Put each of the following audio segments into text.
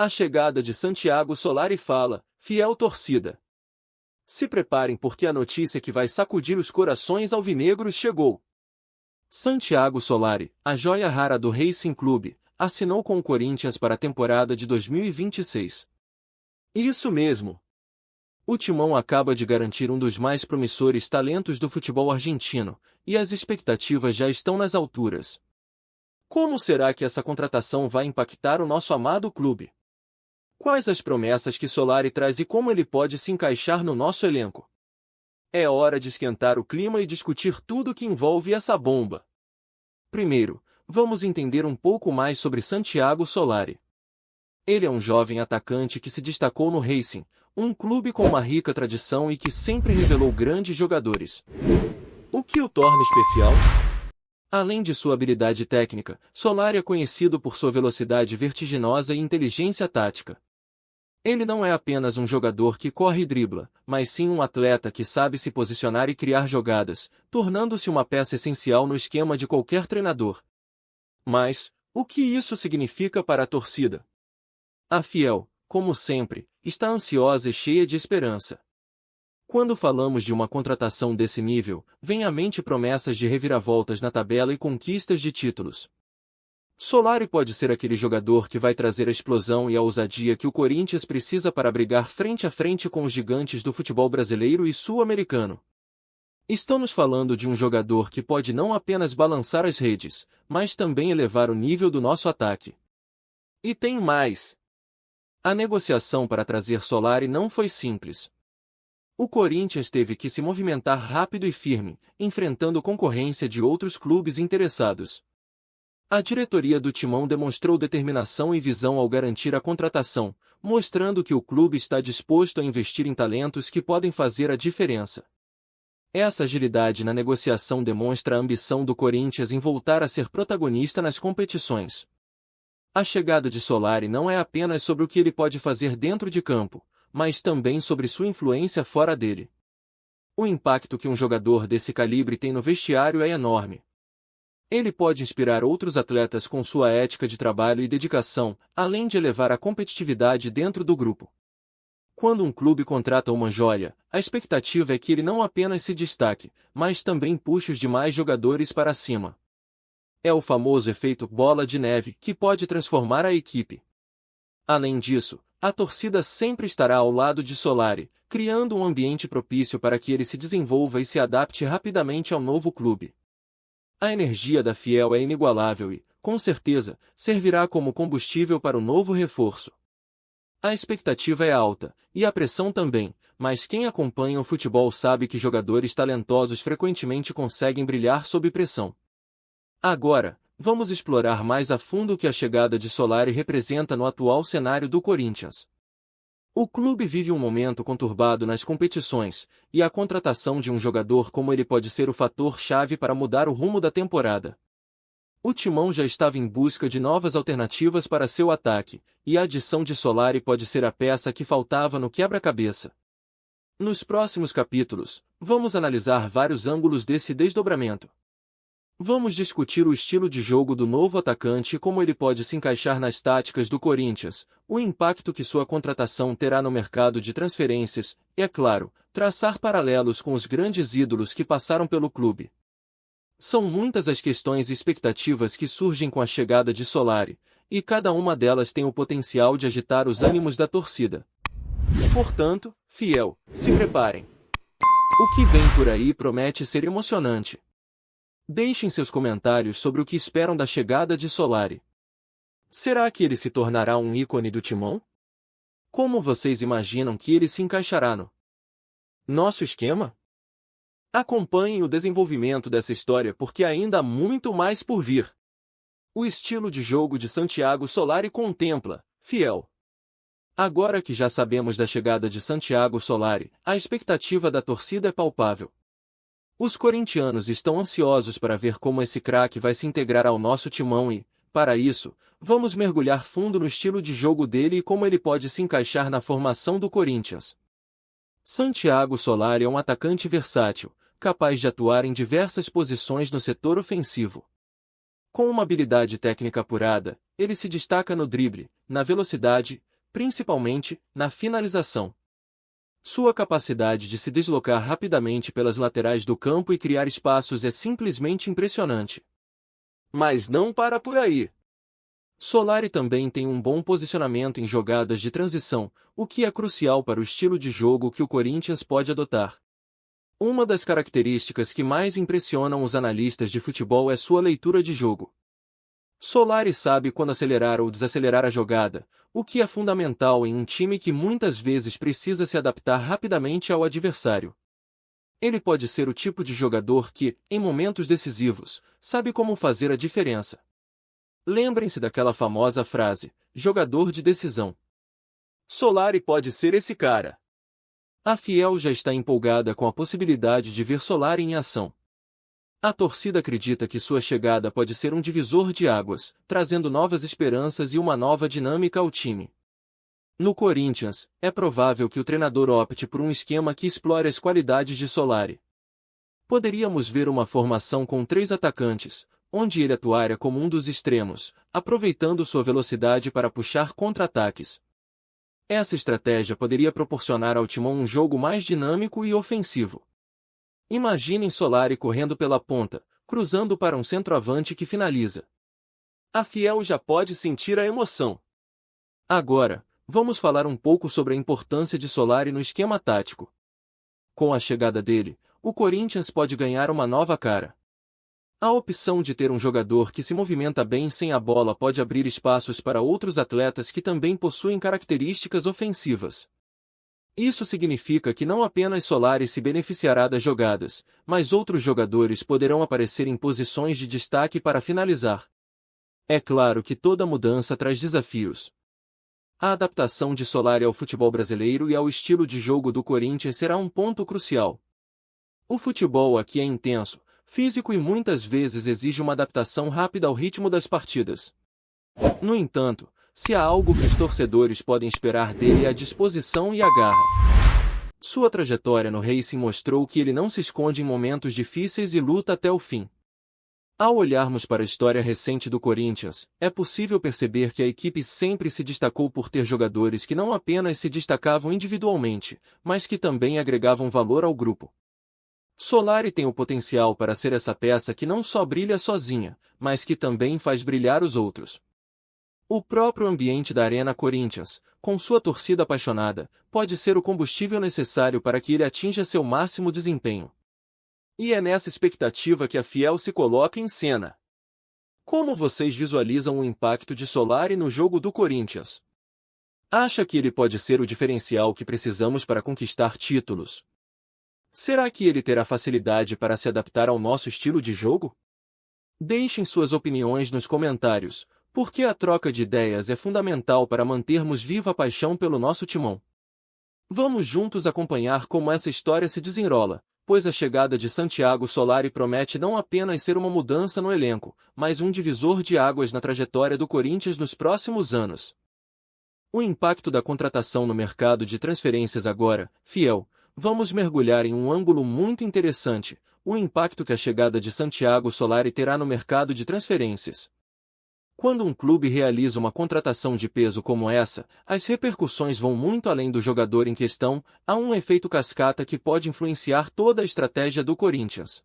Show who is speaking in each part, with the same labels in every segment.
Speaker 1: A chegada de Santiago Solari fala, fiel torcida. Se preparem porque a notícia que vai sacudir os corações alvinegros chegou. Santiago Solari, a joia rara do Racing Clube, assinou com o Corinthians para a temporada de 2026. Isso mesmo! O Timão acaba de garantir um dos mais promissores talentos do futebol argentino, e as expectativas já estão nas alturas. Como será que essa contratação vai impactar o nosso amado clube? Quais as promessas que Solari traz e como ele pode se encaixar no nosso elenco? É hora de esquentar o clima e discutir tudo que envolve essa bomba. Primeiro, vamos entender um pouco mais sobre Santiago Solari. Ele é um jovem atacante que se destacou no Racing, um clube com uma rica tradição e que sempre revelou grandes jogadores. O que o torna especial? Além de sua habilidade técnica, Solari é conhecido por sua velocidade vertiginosa e inteligência tática. Ele não é apenas um jogador que corre e dribla, mas sim um atleta que sabe se posicionar e criar jogadas, tornando-se uma peça essencial no esquema de qualquer treinador. Mas, o que isso significa para a torcida? A Fiel, como sempre, está ansiosa e cheia de esperança. Quando falamos de uma contratação desse nível, vem à mente promessas de reviravoltas na tabela e conquistas de títulos. Solari pode ser aquele jogador que vai trazer a explosão e a ousadia que o Corinthians precisa para brigar frente a frente com os gigantes do futebol brasileiro e sul-americano. Estamos falando de um jogador que pode não apenas balançar as redes, mas também elevar o nível do nosso ataque. E tem mais! A negociação para trazer Solari não foi simples. O Corinthians teve que se movimentar rápido e firme, enfrentando concorrência de outros clubes interessados. A diretoria do Timão demonstrou determinação e visão ao garantir a contratação, mostrando que o clube está disposto a investir em talentos que podem fazer a diferença. Essa agilidade na negociação demonstra a ambição do Corinthians em voltar a ser protagonista nas competições. A chegada de Solari não é apenas sobre o que ele pode fazer dentro de campo, mas também sobre sua influência fora dele. O impacto que um jogador desse calibre tem no vestiário é enorme. Ele pode inspirar outros atletas com sua ética de trabalho e dedicação, além de elevar a competitividade dentro do grupo. Quando um clube contrata uma joia, a expectativa é que ele não apenas se destaque, mas também puxe os demais jogadores para cima. É o famoso efeito bola de neve que pode transformar a equipe. Além disso, a torcida sempre estará ao lado de Solari, criando um ambiente propício para que ele se desenvolva e se adapte rapidamente ao novo clube. A energia da Fiel é inigualável e, com certeza, servirá como combustível para o novo reforço. A expectativa é alta, e a pressão também, mas quem acompanha o futebol sabe que jogadores talentosos frequentemente conseguem brilhar sob pressão. Agora, vamos explorar mais a fundo o que a chegada de Solari representa no atual cenário do Corinthians. O clube vive um momento conturbado nas competições, e a contratação de um jogador como ele pode ser o fator-chave para mudar o rumo da temporada. O Timão já estava em busca de novas alternativas para seu ataque, e a adição de Solari pode ser a peça que faltava no quebra-cabeça. Nos próximos capítulos, vamos analisar vários ângulos desse desdobramento. Vamos discutir o estilo de jogo do novo atacante e como ele pode se encaixar nas táticas do Corinthians, o impacto que sua contratação terá no mercado de transferências, e, é claro, traçar paralelos com os grandes ídolos que passaram pelo clube. São muitas as questões e expectativas que surgem com a chegada de Solari, e cada uma delas tem o potencial de agitar os ânimos da torcida. Portanto, Fiel, se preparem. O que vem por aí promete ser emocionante. Deixem seus comentários sobre o que esperam da chegada de Solari. Será que ele se tornará um ícone do Timão? Como vocês imaginam que ele se encaixará no nosso esquema? Acompanhem o desenvolvimento dessa história porque ainda há muito mais por vir. O estilo de jogo de Santiago Solari contempla, Fiel. Agora que já sabemos da chegada de Santiago Solari, a expectativa da torcida é palpável. Os corintianos estão ansiosos para ver como esse craque vai se integrar ao nosso timão e, para isso, vamos mergulhar fundo no estilo de jogo dele e como ele pode se encaixar na formação do Corinthians. Santiago Solari é um atacante versátil, capaz de atuar em diversas posições no setor ofensivo. Com uma habilidade técnica apurada, ele se destaca no drible, na velocidade, principalmente na finalização. Sua capacidade de se deslocar rapidamente pelas laterais do campo e criar espaços é simplesmente impressionante. Mas não para por aí. Solari também tem um bom posicionamento em jogadas de transição, o que é crucial para o estilo de jogo que o Corinthians pode adotar. Uma das características que mais impressionam os analistas de futebol é sua leitura de jogo. Solari sabe quando acelerar ou desacelerar a jogada, o que é fundamental em um time que muitas vezes precisa se adaptar rapidamente ao adversário. Ele pode ser o tipo de jogador que, em momentos decisivos, sabe como fazer a diferença. Lembrem-se daquela famosa frase, jogador de decisão. Solari pode ser esse cara. A Fiel já está empolgada com a possibilidade de ver Solari em ação. A torcida acredita que sua chegada pode ser um divisor de águas, trazendo novas esperanças e uma nova dinâmica ao time. No Corinthians, é provável que o treinador opte por um esquema que explore as qualidades de Solari. Poderíamos ver uma formação com 3 atacantes, onde ele atuaria como um dos extremos, aproveitando sua velocidade para puxar contra-ataques. Essa estratégia poderia proporcionar ao Timão um jogo mais dinâmico e ofensivo. Imaginem Solari correndo pela ponta, cruzando para um centroavante que finaliza. A Fiel já pode sentir a emoção. Agora, vamos falar um pouco sobre a importância de Solari no esquema tático. Com a chegada dele, o Corinthians pode ganhar uma nova cara. A opção de ter um jogador que se movimenta bem sem a bola pode abrir espaços para outros atletas que também possuem características ofensivas. Isso significa que não apenas Solari se beneficiará das jogadas, mas outros jogadores poderão aparecer em posições de destaque para finalizar. É claro que toda mudança traz desafios. A adaptação de Solari ao futebol brasileiro e ao estilo de jogo do Corinthians será um ponto crucial. O futebol aqui é intenso, físico e muitas vezes exige uma adaptação rápida ao ritmo das partidas. No entanto, se há algo que os torcedores podem esperar dele é a disposição e a garra. Sua trajetória no Racing mostrou que ele não se esconde em momentos difíceis e luta até o fim. Ao olharmos para a história recente do Corinthians, é possível perceber que a equipe sempre se destacou por ter jogadores que não apenas se destacavam individualmente, mas que também agregavam valor ao grupo. Solari tem o potencial para ser essa peça que não só brilha sozinha, mas que também faz brilhar os outros. O próprio ambiente da Arena Corinthians, com sua torcida apaixonada, pode ser o combustível necessário para que ele atinja seu máximo desempenho. E é nessa expectativa que a Fiel se coloca em cena. Como vocês visualizam o impacto de Solari no jogo do Corinthians? Acha que ele pode ser o diferencial que precisamos para conquistar títulos? Será que ele terá facilidade para se adaptar ao nosso estilo de jogo? Deixem suas opiniões nos comentários, porque a troca de ideias é fundamental para mantermos viva a paixão pelo nosso timão. Vamos juntos acompanhar como essa história se desenrola, pois a chegada de Santiago Solari promete não apenas ser uma mudança no elenco, mas um divisor de águas na trajetória do Corinthians nos próximos anos. O impacto da contratação no mercado de transferências agora, Fiel, vamos mergulhar em um ângulo muito interessante, o impacto que a chegada de Santiago Solari terá no mercado de transferências. Quando um clube realiza uma contratação de peso como essa, as repercussões vão muito além do jogador em questão, há um efeito cascata que pode influenciar toda a estratégia do Corinthians.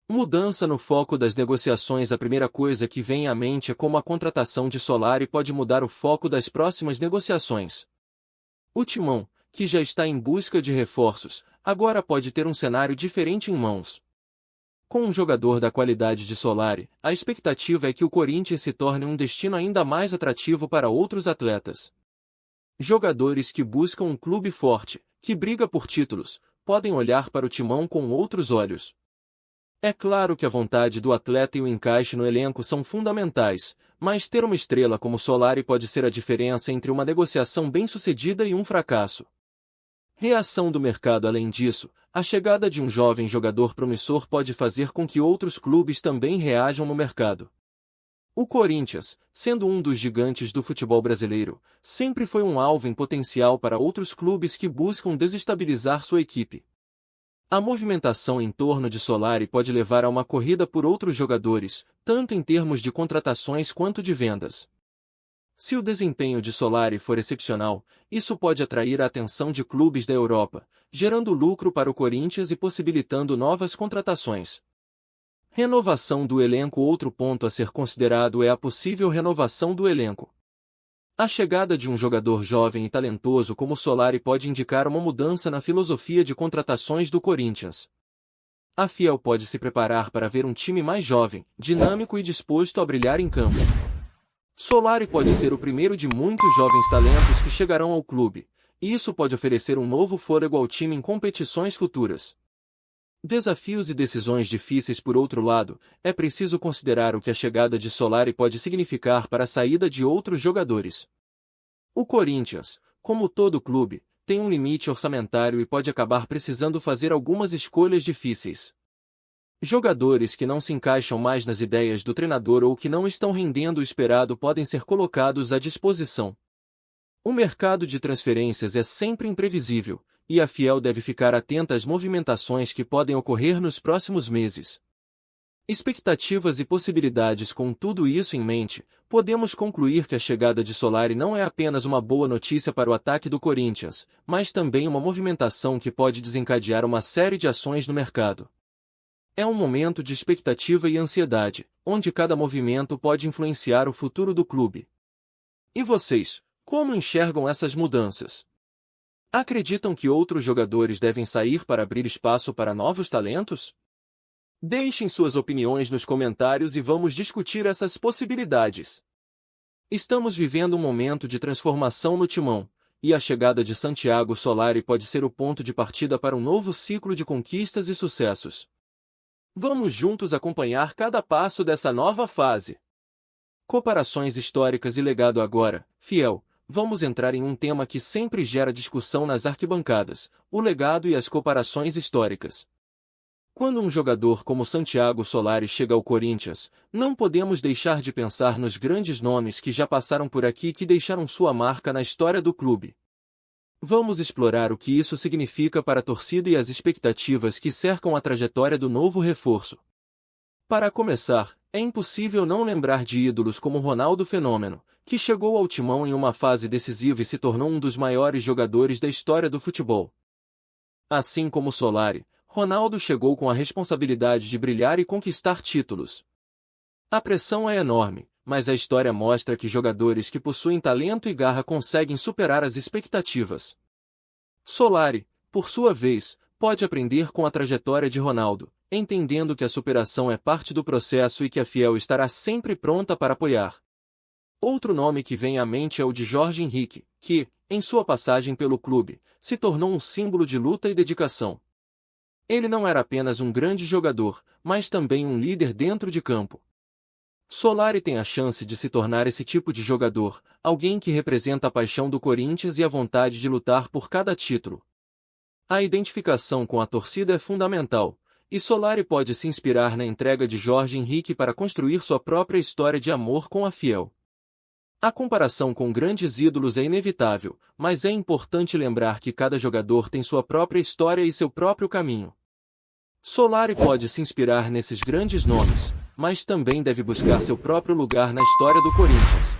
Speaker 1: Mudança no foco das negociações. A primeira coisa que vem à mente é como a contratação de Solari pode mudar o foco das próximas negociações. O Timão, que já está em busca de reforços, agora pode ter um cenário diferente em mãos. Com um jogador da qualidade de Solari, a expectativa é que o Corinthians se torne um destino ainda mais atrativo para outros atletas. Jogadores que buscam um clube forte, que briga por títulos, podem olhar para o Timão com outros olhos. É claro que a vontade do atleta e o encaixe no elenco são fundamentais, mas ter uma estrela como Solari pode ser a diferença entre uma negociação bem-sucedida e um fracasso. Reação do mercado. Além disso, a chegada de um jovem jogador promissor pode fazer com que outros clubes também reajam no mercado. O Corinthians, sendo um dos gigantes do futebol brasileiro, sempre foi um alvo em potencial para outros clubes que buscam desestabilizar sua equipe. A movimentação em torno de Solari pode levar a uma corrida por outros jogadores, tanto em termos de contratações quanto de vendas. Se o desempenho de Solari for excepcional, isso pode atrair a atenção de clubes da Europa, gerando lucro para o Corinthians e possibilitando novas contratações. Renovação do elenco. Outro ponto a ser considerado é a possível renovação do elenco. A chegada de um jogador jovem e talentoso como Solari pode indicar uma mudança na filosofia de contratações do Corinthians. A Fiel pode se preparar para ver um time mais jovem, dinâmico e disposto a brilhar em campo. Solari pode ser o primeiro de muitos jovens talentos que chegarão ao clube, e isso pode oferecer um novo fôlego ao time em competições futuras. Desafios e decisões difíceis. Por outro lado, é preciso considerar o que a chegada de Solari pode significar para a saída de outros jogadores. O Corinthians, como todo clube, tem um limite orçamentário e pode acabar precisando fazer algumas escolhas difíceis. Jogadores que não se encaixam mais nas ideias do treinador ou que não estão rendendo o esperado podem ser colocados à disposição. O mercado de transferências é sempre imprevisível, e a Fiel deve ficar atenta às movimentações que podem ocorrer nos próximos meses. Expectativas e possibilidades. Com tudo isso em mente, podemos concluir que a chegada de Solari não é apenas uma boa notícia para o ataque do Corinthians, mas também uma movimentação que pode desencadear uma série de ações no mercado. É um momento de expectativa e ansiedade, onde cada movimento pode influenciar o futuro do clube. E vocês, como enxergam essas mudanças? Acreditam que outros jogadores devem sair para abrir espaço para novos talentos? Deixem suas opiniões nos comentários e vamos discutir essas possibilidades. Estamos vivendo um momento de transformação no Timão, e a chegada de Santiago Solari pode ser o ponto de partida para um novo ciclo de conquistas e sucessos. Vamos juntos acompanhar cada passo dessa nova fase. Comparações históricas e legado. Agora, Fiel, vamos entrar em um tema que sempre gera discussão nas arquibancadas: o legado e as comparações históricas. Quando um jogador como Santiago Solari chega ao Corinthians, não podemos deixar de pensar nos grandes nomes que já passaram por aqui e que deixaram sua marca na história do clube. Vamos explorar o que isso significa para a torcida e as expectativas que cercam a trajetória do novo reforço. Para começar, é impossível não lembrar de ídolos como Ronaldo Fenômeno, que chegou ao Timão em uma fase decisiva e se tornou um dos maiores jogadores da história do futebol. Assim como Solari, Ronaldo chegou com a responsabilidade de brilhar e conquistar títulos. A pressão é enorme, mas a história mostra que jogadores que possuem talento e garra conseguem superar as expectativas. Solari, por sua vez, pode aprender com a trajetória de Ronaldo, entendendo que a superação é parte do processo e que a Fiel estará sempre pronta para apoiar. Outro nome que vem à mente é o de Jorge Henrique, que, em sua passagem pelo clube, se tornou um símbolo de luta e dedicação. Ele não era apenas um grande jogador, mas também um líder dentro de campo. Solari tem a chance de se tornar esse tipo de jogador, alguém que representa a paixão do Corinthians e a vontade de lutar por cada título. A identificação com a torcida é fundamental, e Solari pode se inspirar na entrega de Jorge Henrique para construir sua própria história de amor com a Fiel. A comparação com grandes ídolos é inevitável, mas é importante lembrar que cada jogador tem sua própria história e seu próprio caminho. Solari pode se inspirar nesses grandes nomes, mas também deve buscar seu próprio lugar na história do Corinthians.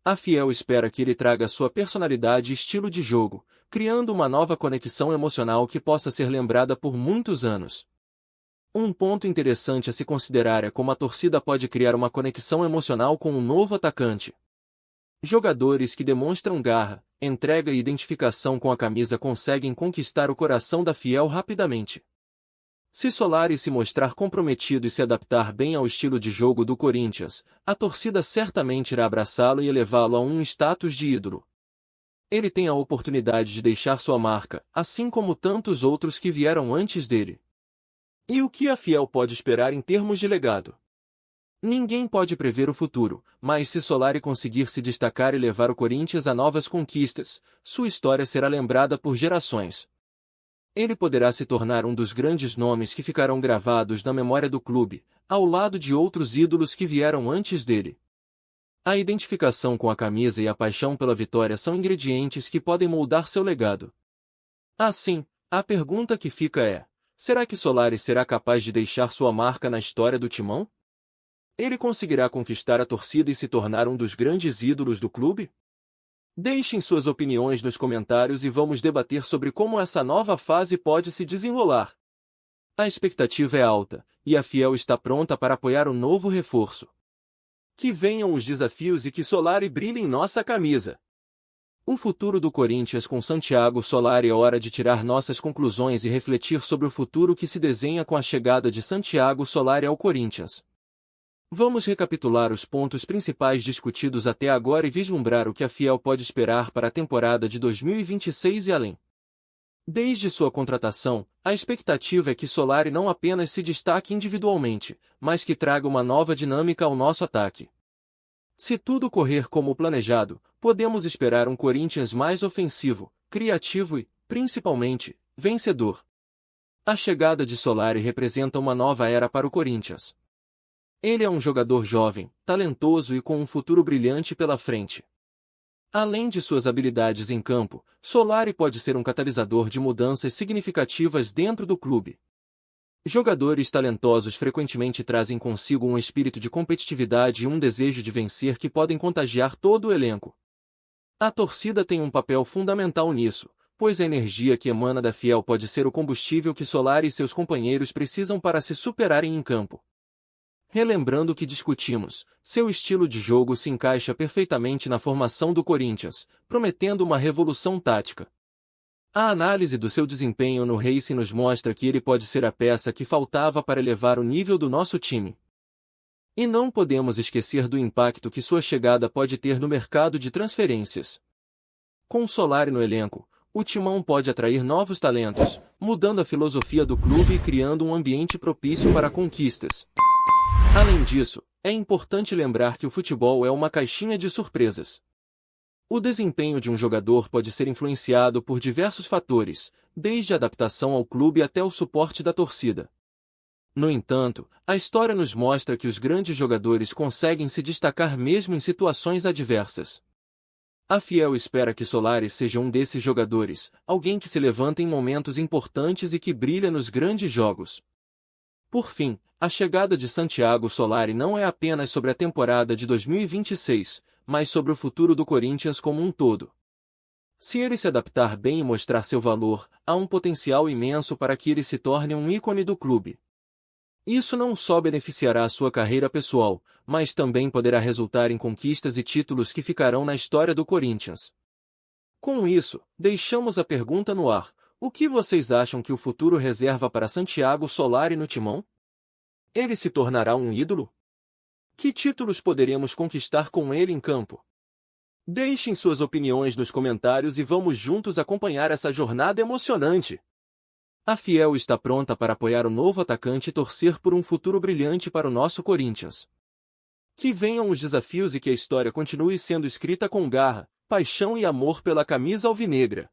Speaker 1: A Fiel espera que ele traga sua personalidade e estilo de jogo, criando uma nova conexão emocional que possa ser lembrada por muitos anos. Um ponto interessante a se considerar é como a torcida pode criar uma conexão emocional com um novo atacante. Jogadores que demonstram garra, entrega e identificação com a camisa conseguem conquistar o coração da Fiel rapidamente. Se Solari se mostrar comprometido e se adaptar bem ao estilo de jogo do Corinthians, a torcida certamente irá abraçá-lo e elevá-lo a um status de ídolo. Ele tem a oportunidade de deixar sua marca, assim como tantos outros que vieram antes dele. E o que a Fiel pode esperar em termos de legado? Ninguém pode prever o futuro, mas se Solari conseguir se destacar e levar o Corinthians a novas conquistas, sua história será lembrada por gerações. Ele poderá se tornar um dos grandes nomes que ficarão gravados na memória do clube, ao lado de outros ídolos que vieram antes dele. A identificação com a camisa e a paixão pela vitória são ingredientes que podem moldar seu legado. Assim, a pergunta que fica é: será que Solari será capaz de deixar sua marca na história do Timão? Ele conseguirá conquistar a torcida e se tornar um dos grandes ídolos do clube? Deixem suas opiniões nos comentários e vamos debater sobre como essa nova fase pode se desenrolar. A expectativa é alta, e a Fiel está pronta para apoiar o novo reforço. Que venham os desafios e que Solari brilhe em nossa camisa. O futuro do Corinthians com Santiago Solari. É hora de tirar nossas conclusões e refletir sobre o futuro que se desenha com a chegada de Santiago Solari ao Corinthians. Vamos recapitular os pontos principais discutidos até agora e vislumbrar o que a Fiel pode esperar para a temporada de 2026 e além. Desde sua contratação, a expectativa é que Solari não apenas se destaque individualmente, mas que traga uma nova dinâmica ao nosso ataque. Se tudo correr como planejado, podemos esperar um Corinthians mais ofensivo, criativo e, principalmente, vencedor. A chegada de Solari representa uma nova era para o Corinthians. Ele é um jogador jovem, talentoso e com um futuro brilhante pela frente. Além de suas habilidades em campo, Solari pode ser um catalisador de mudanças significativas dentro do clube. Jogadores talentosos frequentemente trazem consigo um espírito de competitividade e um desejo de vencer que podem contagiar todo o elenco. A torcida tem um papel fundamental nisso, pois a energia que emana da Fiel pode ser o combustível que Solari e seus companheiros precisam para se superarem em campo. Relembrando o que discutimos, seu estilo de jogo se encaixa perfeitamente na formação do Corinthians, prometendo uma revolução tática. A análise do seu desempenho no Racing nos mostra que ele pode ser a peça que faltava para elevar o nível do nosso time. E não podemos esquecer do impacto que sua chegada pode ter no mercado de transferências. Com Solari no elenco, o Timão pode atrair novos talentos, mudando a filosofia do clube e criando um ambiente propício para conquistas. Além disso, é importante lembrar que o futebol é uma caixinha de surpresas. O desempenho de um jogador pode ser influenciado por diversos fatores, desde a adaptação ao clube até o suporte da torcida. No entanto, a história nos mostra que os grandes jogadores conseguem se destacar mesmo em situações adversas. A Fiel espera que Solari seja um desses jogadores, alguém que se levanta em momentos importantes e que brilha nos grandes jogos. Por fim, a chegada de Santiago Solari não é apenas sobre a temporada de 2026, mas sobre o futuro do Corinthians como um todo. Se ele se adaptar bem e mostrar seu valor, há um potencial imenso para que ele se torne um ícone do clube. Isso não só beneficiará a sua carreira pessoal, mas também poderá resultar em conquistas e títulos que ficarão na história do Corinthians. Com isso, deixamos a pergunta no ar: o que vocês acham que o futuro reserva para Santiago Solari no Timão? Ele se tornará um ídolo? Que títulos poderemos conquistar com ele em campo? Deixem suas opiniões nos comentários e vamos juntos acompanhar essa jornada emocionante. A Fiel está pronta para apoiar o novo atacante e torcer por um futuro brilhante para o nosso Corinthians. Que venham os desafios e que a história continue sendo escrita com garra, paixão e amor pela camisa alvinegra.